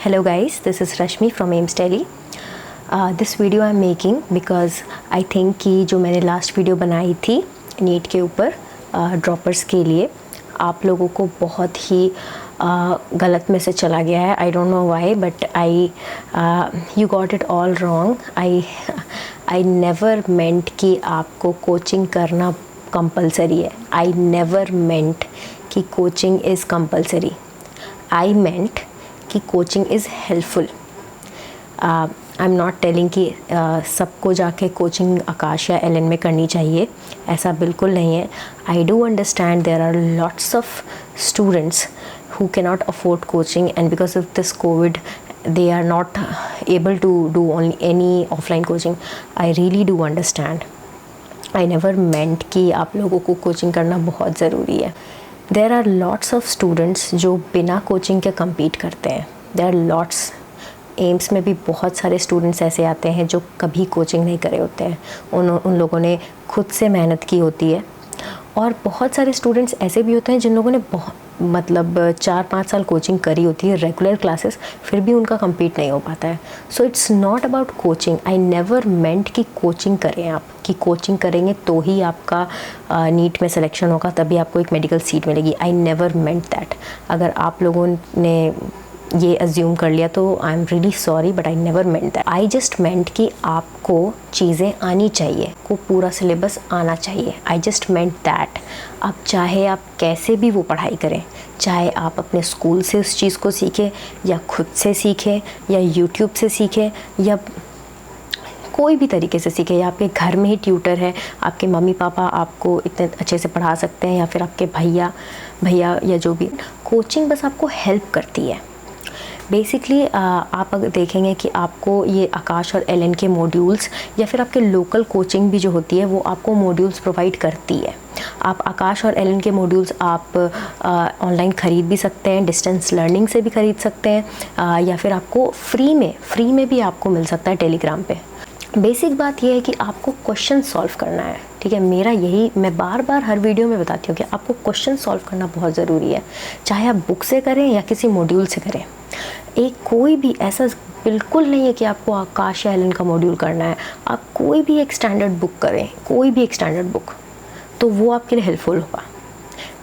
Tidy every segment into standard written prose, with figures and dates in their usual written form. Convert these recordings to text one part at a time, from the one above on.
Hello guys, this is Rashmi from AIMS Delhi. This video I'm making because I think कि जो मैंने last video बनाई थी NEET के ऊपर ड्रॉपर्स के लिए आप लोगों को बहुत ही गलत मैसेज चला गया है. I don't know why but you got it all wrong. I never meant कि आपको कोचिंग करना कंपलसरी है. आई नेवर मेंट कि कोचिंग इज़ कंपलसरी. आई मेंट कि coaching is helpful. I am not telling कि सबको जाके कोचिंग आकाश या एलन में करनी चाहिए, ऐसा बिल्कुल नहीं है. I do understand there are lots of students who cannot afford coaching and because of this COVID they are not able to do only any offline coaching. I really do understand. I never meant कि आप लोगों को coaching करना बहुत ज़रूरी है. There are lots of students जो बिना कोचिंग के compete करते हैं. There are lots. एम्स में भी बहुत सारे स्टूडेंट्स ऐसे आते हैं जो कभी कोचिंग नहीं करे होते हैं. उन लोगों ने खुद से मेहनत की होती है. और बहुत सारे स्टूडेंट्स ऐसे भी होते हैं जिन लोगों ने मतलब 4-5 साल कोचिंग करी होती है, रेगुलर क्लासेस, फिर भी उनका compete नहीं हो पाता है. So it's not about coaching. I never meant कि कोचिंग करें आप, कि कोचिंग करेंगे तो ही आपका नीट में सिलेक्शन होगा, तभी आपको एक मेडिकल सीट मिलेगी. I never meant that. अगर आप लोगों ने ये अज्यूम कर लिया तो I am really sorry but I never meant that. I just मेंट कि आपको चीज़ें आनी चाहिए, को पूरा सिलेबस आना चाहिए. I just meant that. अब चाहे आप कैसे भी वो पढ़ाई करें, चाहे आप अपने स्कूल से उस चीज़ को सीखें या खुद से सीखें या यूट्यूब से सीखें या कोई भी तरीके से सीखें, या आपके घर में ही ट्यूटर है, आपके मम्मी पापा आपको इतने अच्छे से पढ़ा सकते हैं, या फिर आपके भैया या जो भी. कोचिंग बस आपको हेल्प करती है. बेसिकली आप अगर देखेंगे कि आपको ये आकाश और एलन के मॉड्यूल्स या फिर आपके लोकल कोचिंग भी जो होती है वो आपको मॉड्यूल्स प्रोवाइड करती है. आप आकाश और एलन के मॉड्यूल्स आप ऑनलाइन ख़रीद भी सकते हैं, डिस्टेंस लर्निंग से भी ख़रीद सकते हैं, या फिर आपको फ्री में भी आपको मिल सकता है टेलीग्राम पे. बेसिक बात यह है कि आपको क्वेश्चन सॉल्व करना है. ठीक है, मेरा यही मैं बार बार हर वीडियो में बताती हूँ कि आपको क्वेश्चन सॉल्व करना बहुत ज़रूरी है, चाहे आप बुक से करें या किसी मॉड्यूल से करें. कोई भी ऐसा बिल्कुल नहीं है कि आपको आकाश या एलन का मॉड्यूल करना है. आप कोई भी एक स्टैंडर्ड बुक करें, कोई भी एक स्टैंडर्ड बुक, तो वो आपके लिए हेल्पफुल होगा.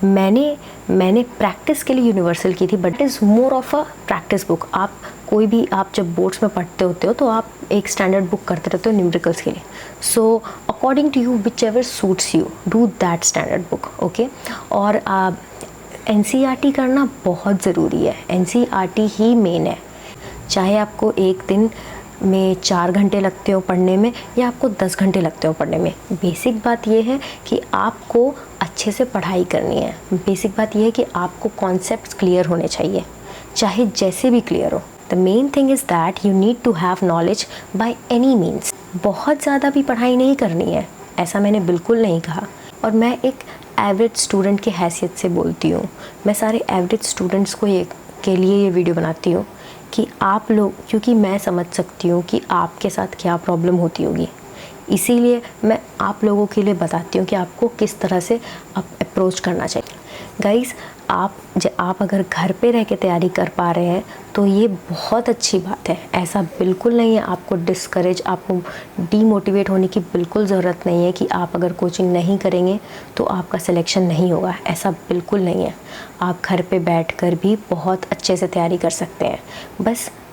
मैंने प्रैक्टिस के लिए यूनिवर्सल की थी but is more of a practice book. कोई भी आप जब बोर्ड्स में पढ़ते होते हो तो आप एक स्टैंडर्ड बुक करते रहते हो न्यूमेरिकल्स के लिए. So according to you whichever suits you do that standard book. Okay. और NCERT करना बहुत ज़रूरी है. NCERT ही मेन है. चाहे आपको एक दिन में 4 घंटे लगते हो पढ़ने में या आपको 10 घंटे लगते हो पढ़ने में, बेसिक बात यह है कि आपको अच्छे से पढ़ाई करनी है. बेसिक बात यह है कि आपको कॉन्सेप्ट्स क्लियर होने चाहिए, चाहे जैसे भी क्लियर हो. The main thing is that you need to have knowledge by any means. बहुत ज़्यादा भी पढ़ाई नहीं करनी है, ऐसा मैंने बिल्कुल नहीं कहा. और मैं एक एवरेज स्टूडेंट की हैसियत से बोलती हूँ. मैं सारे एवरेज स्टूडेंट्स को के लिए ये वीडियो बनाती हूँ कि आप लोग, क्योंकि मैं समझ सकती हूँ कि आपके साथ क्या प्रॉब्लम होती होगी, इसीलिए मैं आप लोगों के लिए बताती हूँ कि आपको किस तरह से अप्रोच करना चाहिए. गाइस, आप अगर घर पे रह के तैयारी कर पा रहे हैं तो ये बहुत अच्छी बात है. ऐसा बिल्कुल नहीं है आपको आपको डीमोटिवेट होने की बिल्कुल ज़रूरत नहीं है कि आप अगर कोचिंग नहीं करेंगे तो आपका सिलेक्शन नहीं होगा. ऐसा बिल्कुल नहीं है. आप घर पे बैठकर भी बहुत अच्छे से तैयारी कर सकते हैं.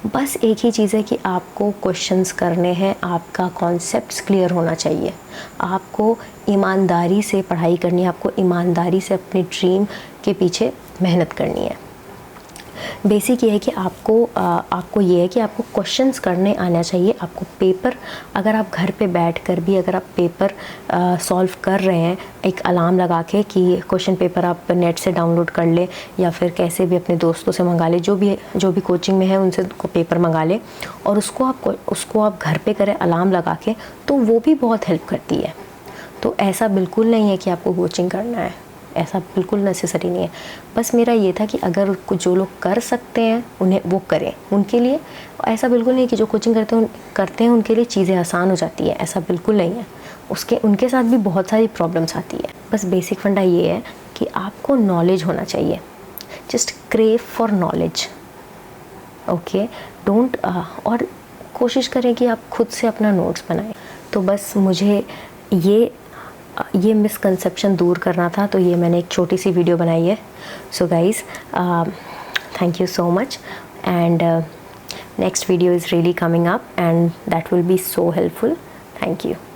बस एक ही चीज़ है कि आपको क्वेश्चंस करने हैं, आपका कॉन्सेप्ट्स क्लियर होना चाहिए, आपको ईमानदारी से पढ़ाई करनी है, आपको ईमानदारी से अपने ड्रीम के पीछे मेहनत करनी है. बेसिक ये है कि आपको ये है कि आपको क्वेश्चंस करने आना चाहिए. आपको पेपर, अगर आप घर पे बैठकर भी अगर आप पेपर सॉल्व कर रहे हैं, एक अलार्म लगा के कि क्वेश्चन पेपर आप नेट से डाउनलोड कर ले या फिर कैसे भी अपने दोस्तों से मंगा ले, जो भी कोचिंग में है उनसे पेपर मंगा ले और उसको आप घर पे करें अलार्म लगा के, तो वो भी बहुत हेल्प करती है. तो ऐसा बिल्कुल नहीं है कि आपको कोचिंग करना है, ऐसा बिल्कुल नेसेसरी नहीं है. बस मेरा ये था कि अगर जो लोग कर सकते हैं उन्हें वो करें. उनके लिए ऐसा बिल्कुल नहीं है कि जो कोचिंग करते हैं उनके लिए चीज़ें आसान हो जाती है, ऐसा बिल्कुल नहीं है. उनके साथ भी बहुत सारी प्रॉब्लम्स आती है. बस बेसिक फंडा ये है कि आपको नॉलेज होना चाहिए. Just crave for knowledge. Okay don't और कोशिश करें कि आप खुद से अपना नोट्स बनाएं। तो बस मुझे ये मिसकंसेप्शन दूर करना था, तो ये मैंने एक छोटी सी वीडियो बनाई है। So guys, thank you so much, and next video is really coming up and that will be so helpful. Thank you.